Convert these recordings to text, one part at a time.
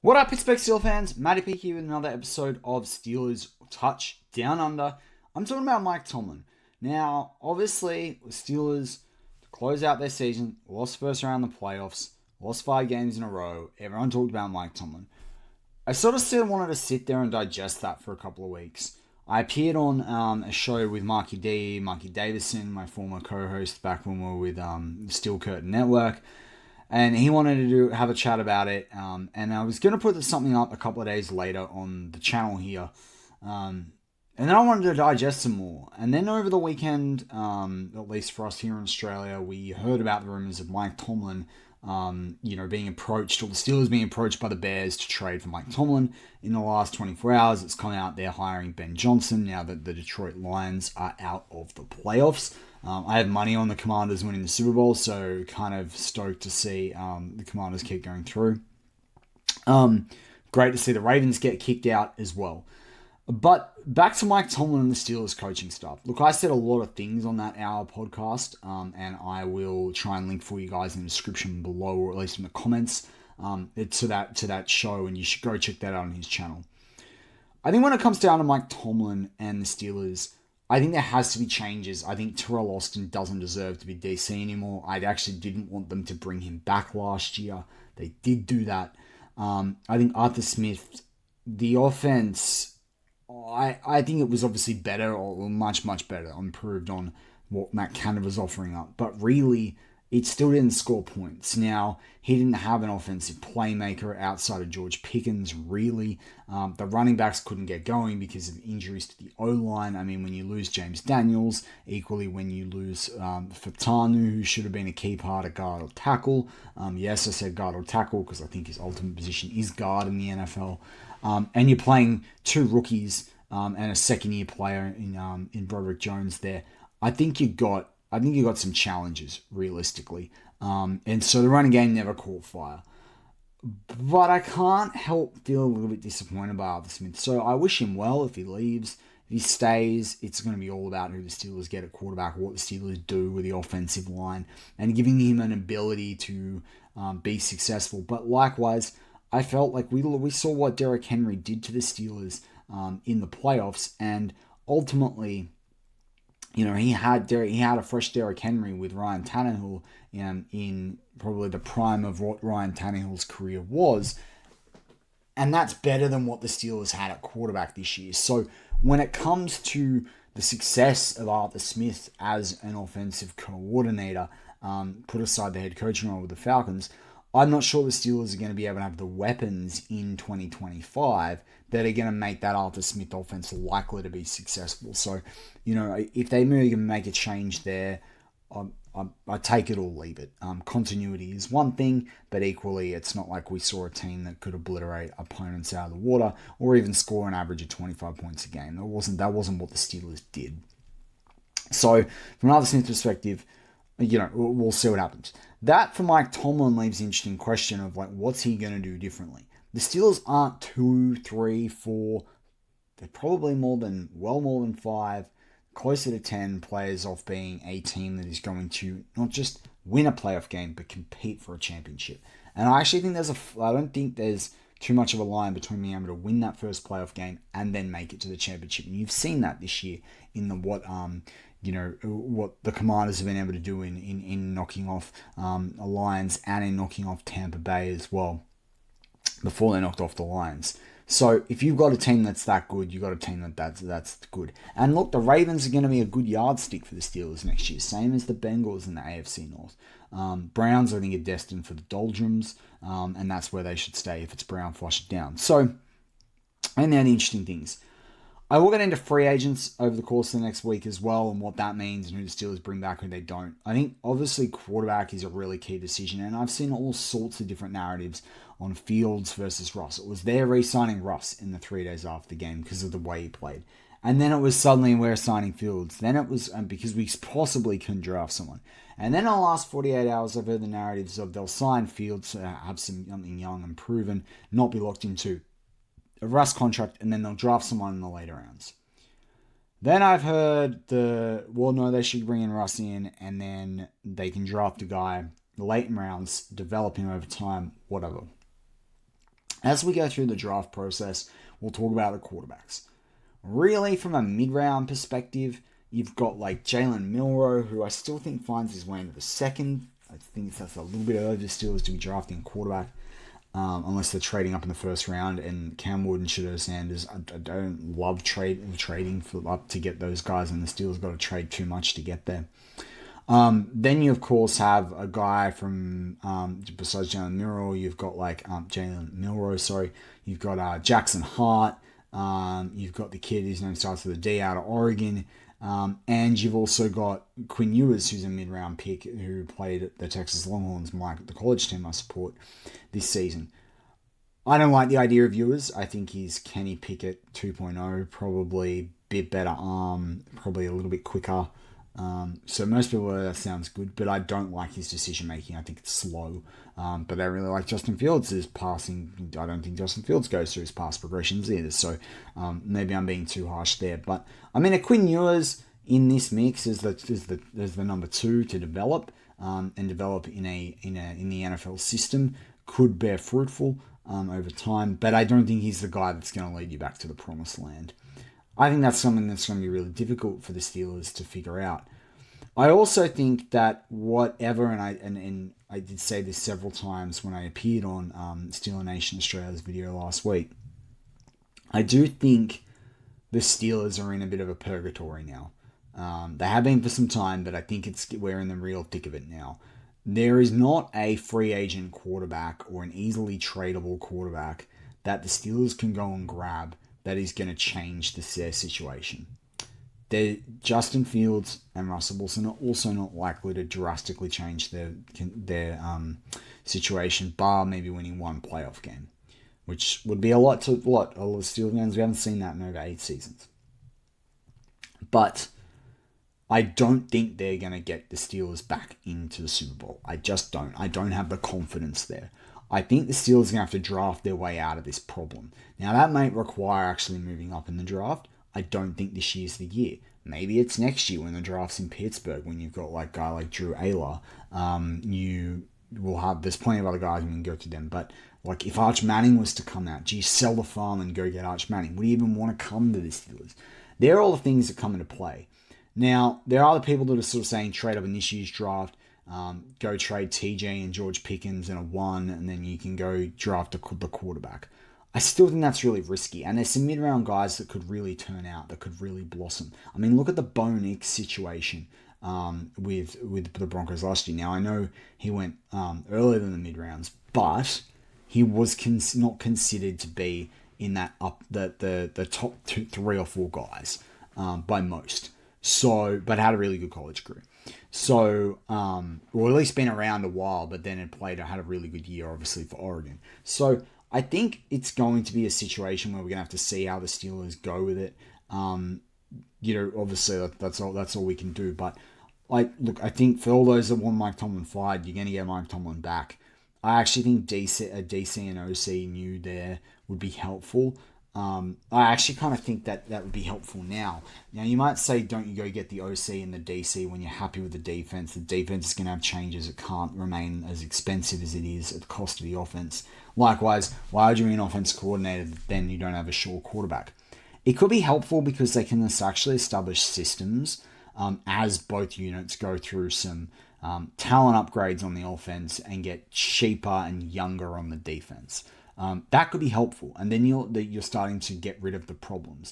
What up, Pittsburgh Steelers fans? Matty here with another episode of Steelers Touch Down Under. I'm talking about Mike Tomlin. Now, obviously, the Steelers close out their season, lost first round of the playoffs, lost 5 games in a row. Everyone talked about Mike Tomlin. I sort of still wanted to sit there and digest that for a couple of weeks. I appeared on a show with Marky Davison, my former co-host back when we were with the Steel Curtain Network. And he wanted to have a chat about it. And I was going to put something up a couple of days later on the channel here. And then I wanted to digest some more. And then over the weekend, at least for us here in Australia, we heard about the rumors of Mike Tomlin, being approached, or the Steelers being approached by the Bears to trade for Mike Tomlin. In the last 24 hours, it's come out they're hiring Ben Johnson now that the Detroit Lions are out of the playoffs. I have money on the Commanders winning the Super Bowl, so kind of stoked to see the Commanders keep going through. Great to see the Ravens get kicked out as well. But back to Mike Tomlin and the Steelers coaching staff. Look, I said a lot of things on that hour podcast, and I will try and link for you guys in the description below, or at least in the comments, to that show, and you should go check that out on his channel. I think when it comes down to Mike Tomlin and the Steelers, I think there has to be changes. I think Terrell Austin doesn't deserve to be DC anymore. I actually didn't want them to bring him back last year. They did do that. I think Arthur Smith, the offense, I think it was obviously better, or much, much better, improved on what Matt Canada was offering up. But really, it still didn't score points. Now, he didn't have an offensive playmaker outside of George Pickens, really. The running backs couldn't get going because of injuries to the O-line. I mean, when you lose James Daniels, equally when you lose Fatanu, who should have been a key part of guard or tackle. Yes, I said guard or tackle because I think his ultimate position is guard in the NFL. And you're playing 2 rookies and a second-year player in Broderick Jones there. I think you got some challenges, realistically. And so the running game never caught fire. But I can't help feel a little bit disappointed by Arthur Smith. So I wish him well if he leaves. If he stays, it's going to be all about who the Steelers get at quarterback, what the Steelers do with the offensive line, and giving him an ability to be successful. But likewise, I felt like we saw what Derrick Henry did to the Steelers in the playoffs, and ultimately, he had a fresh Derrick Henry with Ryan Tannehill in probably the prime of what Ryan Tannehill's career was. And that's better than what the Steelers had at quarterback this year. So when it comes to the success of Arthur Smith as an offensive coordinator, put aside the head coaching role with the Falcons, I'm not sure the Steelers are going to be able to have the weapons in 2025 that are going to make that Arthur Smith offense likely to be successful. So, if they really can make a change there, I take it or leave it. Continuity is one thing, but equally, it's not like we saw a team that could obliterate opponents out of the water or even score an average of 25 points a game. That wasn't what the Steelers did. So, from an Arthur Smith perspective, we'll see what happens. That, for Mike Tomlin, leaves the interesting question of, what's he going to do differently? The Steelers aren't 2, 3, 4. They're probably more than 5, closer to 10 players off being a team that is going to not just win a playoff game, but compete for a championship. And I actually think I don't think there's too much of a line between being able to win that first playoff game and then make it to the championship. And you've seen that this year in what the Commanders have been able to do in knocking off the Lions and in knocking off Tampa Bay as well before they knocked off the Lions. So if you've got a team that's that good, you've got a team that's good. And look, the Ravens are going to be a good yardstick for the Steelers next year, same as the Bengals in the AFC North. Browns, I think, are destined for the doldrums, and that's where they should stay if it's Brown flush it down. So, and then the interesting things. I will get into free agents over the course of the next week as well, and what that means and who the Steelers bring back, who they don't. I think, obviously, quarterback is a really key decision, and I've seen all sorts of different narratives on Fields versus Russ. It was their re-signing Russ in the 3 days after the game because of the way he played. And then it was suddenly we're signing Fields. Then it was because we possibly couldn't draft someone. And then in the last 48 hours, I've heard the narratives of they'll sign Fields to have something young and proven, not be locked into a Russ contract, and then they'll draft someone in the later rounds. Then I've heard they should bring in Russ in, and then they can draft a guy, the late rounds, develop him over time, whatever. As we go through the draft process, we'll talk about the quarterbacks. Really, from a mid-round perspective, you've got like Jalen Milroe, who I still think finds his way into the second. I think that's a little bit early for Steelers to be drafting a quarterback, unless they're trading up in the first round. And Cam Wood and Shedeur Sanders, I don't love trading for up to get those guys, and the Steelers got to trade too much to get there. Then you of course have a guy from besides Jalen Milroe, you've got like Jalen Milroe, sorry, you've got Jackson Hart, you've got the kid whose name starts with a D out of Oregon, and you've also got Quinn Ewers, who's a mid-round pick who played at the Texas Longhorns, the college team I support this season. I don't like the idea of Ewers. I think he's Kenny Pickett 2.0, probably a bit better arm, probably a little bit quicker. So most people, that sounds good, but I don't like his decision making. I think it's slow. But I really like Justin Fields' passing. I don't think Justin Fields goes through his pass progressions either. So maybe I'm being too harsh there. But I mean, a Quinn Ewers in this mix is the number 2 to develop and develop in the NFL system, could bear fruitful over time. But I don't think he's the guy that's going to lead you back to the promised land. I think that's something that's going to be really difficult for the Steelers to figure out. I also think that whatever, and I did say this several times when I appeared on Steeler Nation Australia's video last week, I do think the Steelers are in a bit of a purgatory now. They have been for some time, but I think we're in the real thick of it now. There is not a free agent quarterback or an easily tradable quarterback that the Steelers can go and grab that is going to change their situation. Justin Fields and Russell Wilson are also not likely to drastically change their situation, bar maybe winning one playoff game, which would be a lot of Steelers fans. We haven't seen that in over 8 seasons. But I don't think they're going to get the Steelers back into the Super Bowl. I just don't. I don't have the confidence there. I think the Steelers are going to have to draft their way out of this problem. Now, that might require actually moving up in the draft. I don't think this year's the year. Maybe it's next year when the draft's in Pittsburgh, when you've got like a guy like Drew Ayler. There's plenty of other guys we can go to them. But like if Arch Manning was to come out, sell the farm and go get Arch Manning. Would you even want to come to the Steelers? They're all the things that come into play. Now, there are other people that are sort of saying trade up in this year's draft. Go trade TJ and George Pickens in a 1, and then you can go draft the quarterback. I still think that's really risky, and there's some mid-round guys that could really turn out, that could really blossom. I mean, look at the Bo Nix situation with the Broncos last year. Now, I know he went earlier than the mid-rounds, but he was not considered to be in that the top 3 or 4 guys by most. So, but had a really good college career. So, or at least been around a while, but then had a really good year, obviously, for Oregon. So, I think it's going to be a situation where we're going to have to see how the Steelers go with it. Obviously, that's all we can do. But, I think for all those that want Mike Tomlin fired, you're going to get Mike Tomlin back. I actually think a DC and OC new there would be helpful. I actually kind of think that would be helpful now. Now, you might say, don't you go get the OC and the DC when you're happy with the defense? The defense is going to have changes. It can't remain as expensive as it is at the cost of the offense. Likewise, why would you be an offense coordinator then you don't have a sure quarterback? It could be helpful because they can actually establish systems as both units go through some talent upgrades on the offense and get cheaper and younger on the defense. That could be helpful, and then you're starting to get rid of the problems.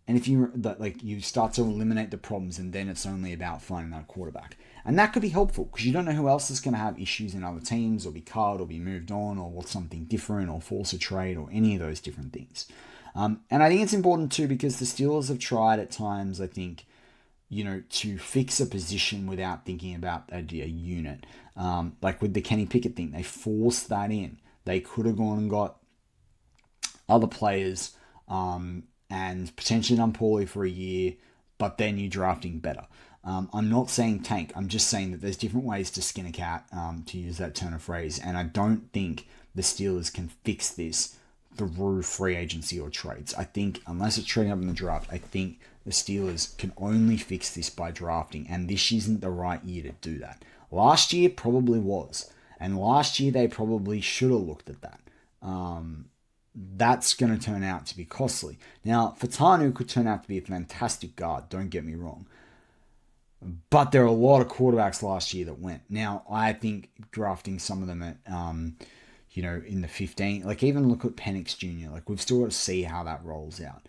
And if you start to eliminate the problems, and then it's only about finding that quarterback, and that could be helpful because you don't know who else is going to have issues in other teams, or be cut, or be moved on, or want something different, or force a trade, or any of those different things. And I think it's important too because the Steelers have tried at times, I think, to fix a position without thinking about a unit. Like with the Kenny Pickett thing, they forced that in. They could have gone and got other players and potentially done poorly for a year, but then you're drafting better. I'm not saying tank. I'm just saying that there's different ways to skin a cat, to use that turn of phrase. And I don't think the Steelers can fix this through free agency or trades. I think unless it's trading up in the draft, I think the Steelers can only fix this by drafting. And this isn't the right year to do that. Last year probably was. And last year they probably should have looked at that. that's going to turn out to be costly. Now, Fatanu could turn out to be a fantastic guard, don't get me wrong. But there are a lot of quarterbacks last year that went. Now, I think drafting some of them at, in the 15, like even look at Penix Jr., like we've still got to see how that rolls out.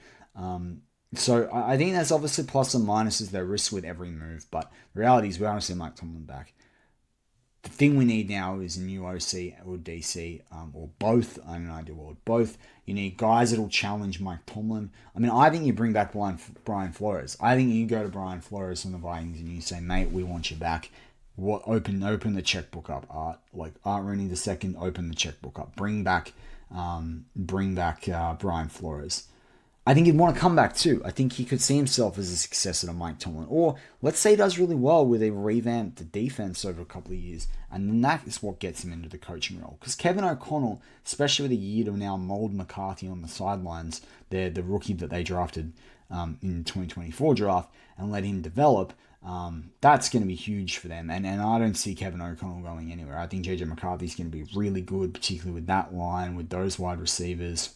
So I think there's obviously plus and minuses, there are risks with every move, but the reality is we want to see Mike Tomlin back. The thing we need now is a new OC or DC, or both. I don't know, ideal world, both. You need guys that will challenge Mike Tomlin. I mean, I think you bring back Brian Flores. I think you go to Brian Flores from the Vikings and you say, mate, we want you back. Open the checkbook up, Art. Like Art Rooney II, open the checkbook up. Bring back Brian Flores. I think he'd want to come back too. I think he could see himself as a successor to Mike Tomlin. Or let's say he does really well with a revamped defense over a couple of years. And then that is what gets him into the coaching role. Because Kevin O'Connell, especially with a year to now mold McCarthy on the sidelines, the rookie that they drafted in 2024 draft, and let him develop, that's going to be huge for them. And I don't see Kevin O'Connell going anywhere. I think JJ McCarthy's going to be really good, particularly with that line, with those wide receivers.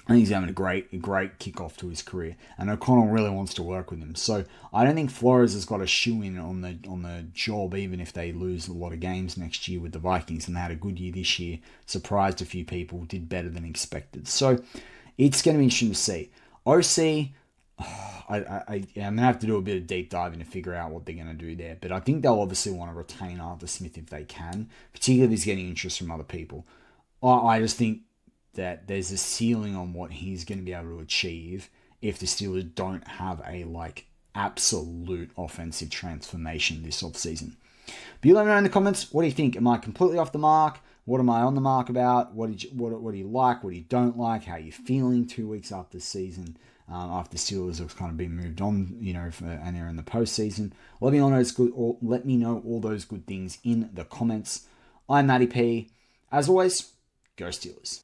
I think he's having a great kickoff to his career, and O'Connell really wants to work with him. So I don't think Flores has got a shoe-in on the job, even if they lose a lot of games next year with the Vikings, and they had a good year this year, surprised a few people, did better than expected. So it's going to be interesting to see. OC, I'm going to have to do a bit of deep diving to figure out what they're going to do there, but I think they'll obviously want to retain Arthur Smith if they can, particularly if he's getting interest from other people. I just think that there's a ceiling on what he's going to be able to achieve if the Steelers don't have a absolute offensive transformation this offseason. But you let me know in the comments, what do you think? Am I completely off the mark? What am I on the mark about? What do you like? What do you don't like? How are you feeling 2 weeks after the season? After the Steelers have kind of been moved on, and they're in the postseason. Let me know all those good things in the comments. I'm Matty P. As always, go Steelers.